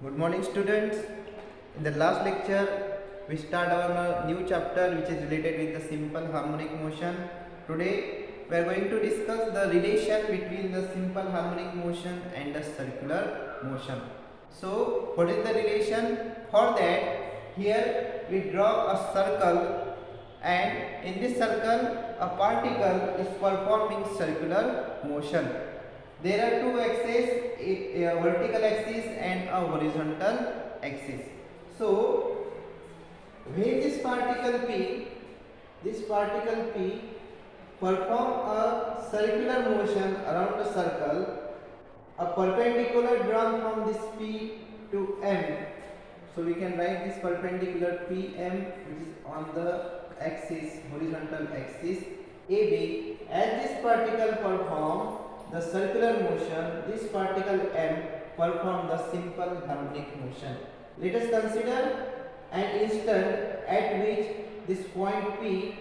Good morning, students. In the last lecture, we start our new chapter which is related with the simple harmonic motion. Today, we are going to discuss the relation between the simple harmonic motion and the circular motion. So, what is the relation? For that, here we draw a circle, and in this circle, a particle is performing circular motion. There are two axes, a vertical axis and a horizontal axis. So, when this particle P perform a circular motion around the circle, a perpendicular drawn from this P to M. So we can write this perpendicular PM, which is on the axis, horizontal axis AB. As this particle perform the circular motion, this particle M perform the simple harmonic motion. Let us consider an instant at which this point P,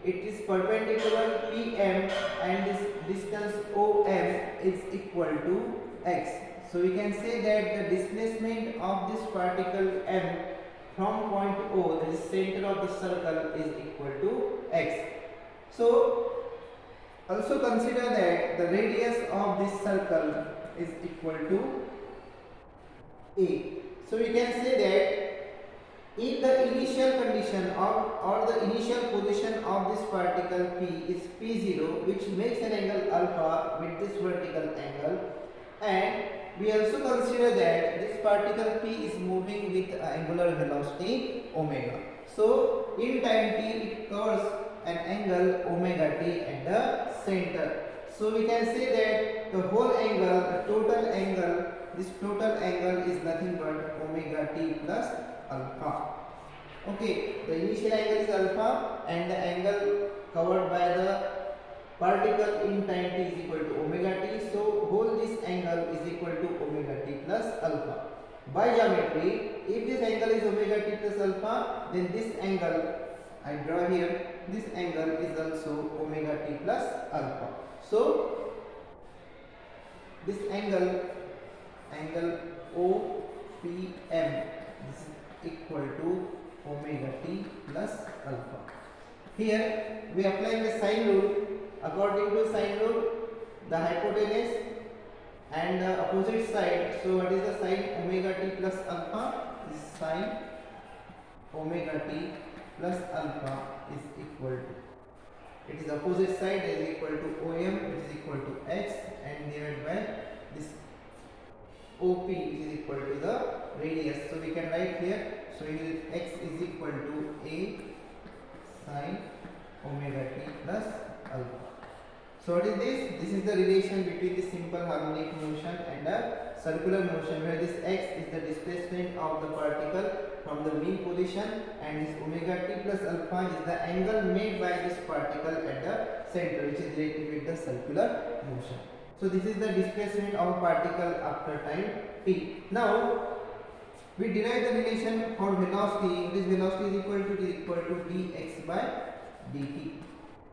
it is perpendicular PM and this distance OM is equal to x. So we can say that the displacement of this particle M from point O, that is center of the circle, is equal to x. So also consider that the radius of this circle is equal to A. So we can say that if the initial condition or the initial position of this particle P is P0, which makes an angle alpha with this vertical angle, and we also consider that this particle P is moving with angular velocity omega. So in time t it covers an angle omega t at the center. So we can say that the whole angle, the total angle, this total angle is nothing but omega t plus alpha. Okay, the initial angle is alpha and the angle covered by the particle in time t is equal to omega t. So whole this angle is equal to omega t plus alpha. By geometry, if this angle is omega t plus alpha, then this angle I draw here, this angle is also omega t plus alpha. So this angle OPM is equal to omega t plus alpha. Here we apply the sine rule. According to sine rule, the hypotenuse and the opposite side. So what is the sine omega t plus alpha? Is sine omega t plus alpha is equal to, it is opposite side is equal to OM, which is equal to x, and divided by this OP, which is equal to the radius. So we can write here, so here x is equal to A sine omega t plus alpha. So what is this? This is the relation between the simple harmonic motion and the circular motion, where this x is the displacement of the particle from the mean position and this omega t plus alpha is the angle made by this particle at the center, which is related with the circular motion. So this is the displacement of particle after time t. Now we derive the relation for velocity. This velocity is equal to dx by dt.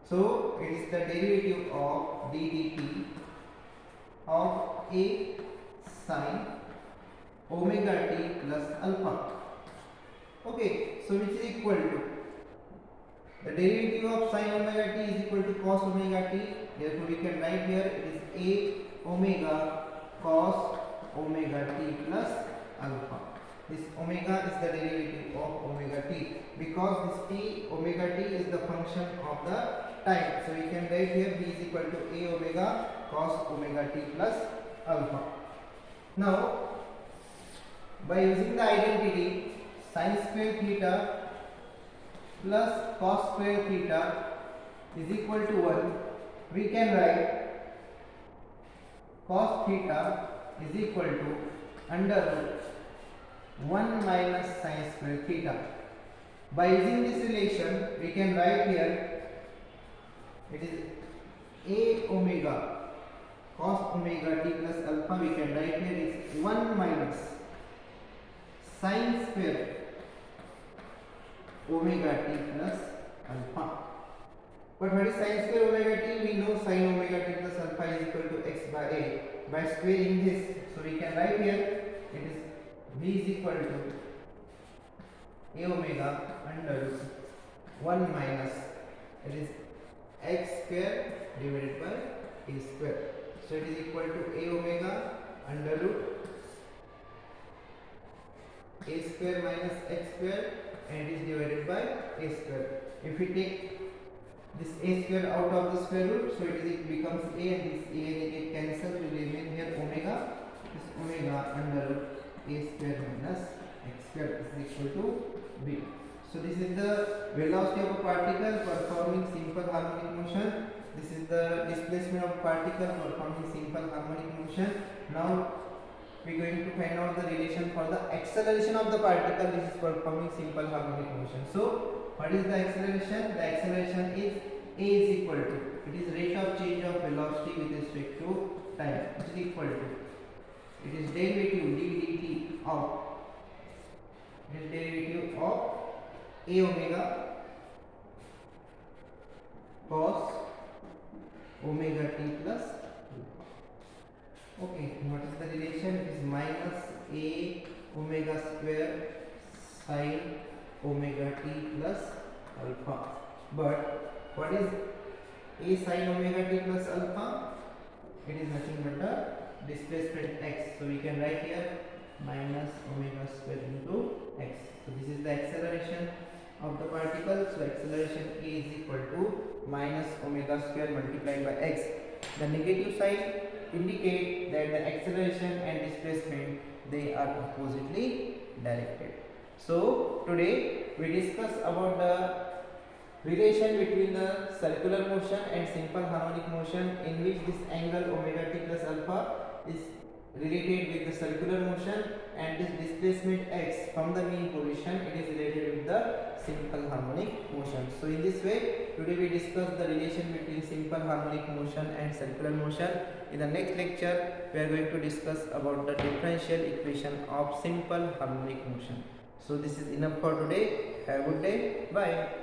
So it is the derivative of d dt of a sine omega t plus alpha. Okay, so which is equal to the derivative of sine omega t is equal to cos omega t. Therefore we can write here it is a omega cos omega t plus alpha. This omega is the derivative of omega t, because this t omega t is the function of the time. So we can write here b is equal to a omega cos omega t plus alpha. Now by using the identity sin square theta plus cos square theta is equal to 1, we can write cos theta is equal to under root 1 minus sin square theta. By using this relation, we can write here it is a omega cos omega t plus alpha. We can write here is 1 minus sin square omega t plus alpha. But what is sin square omega t? We know sin omega t plus alpha is equal to x by a. By squaring this, so we can write here it is V is equal to a omega under root 1 minus, it is x square divided by a square. So it is equal to a omega under root a square minus x square, and it is divided by a square. If we take this a square out of the square root, so it becomes a, and this a get cancelled, will remain here omega. This omega under root a square minus x square is equal to b. So this is the velocity of a particle performing simple harmonic motion. This is the displacement of particle performing simple harmonic motion. Now we are going to find out the relation for the acceleration of the particle which is performing simple harmonic motion. So what is the acceleration? The acceleration is a is equal to, it is rate of change of velocity with respect to time, which is equal to, it is derivative d dt of, it is derivative of a omega cos omega t plus. Okay, what is the relation? It is minus a omega square sin omega t plus alpha. But what is a sin omega t plus alpha? It is nothing but the displacement x. So we can write here minus omega square into x. So this is the acceleration of the particle. So acceleration a is equal to minus omega square multiplied by x. The negative sign indicate that the acceleration and displacement, they are oppositely directed. So today we discuss about the relation between the circular motion and simple harmonic motion, in which this angle omega t plus alpha is related with the circular motion, and this displacement x from the mean position, it is related with the simple harmonic motion. So in this way today we discuss the relation between simple harmonic motion and circular motion. In the next lecture we are going to discuss about the differential equation of simple harmonic motion. So this is enough for today. Have a good day. Bye.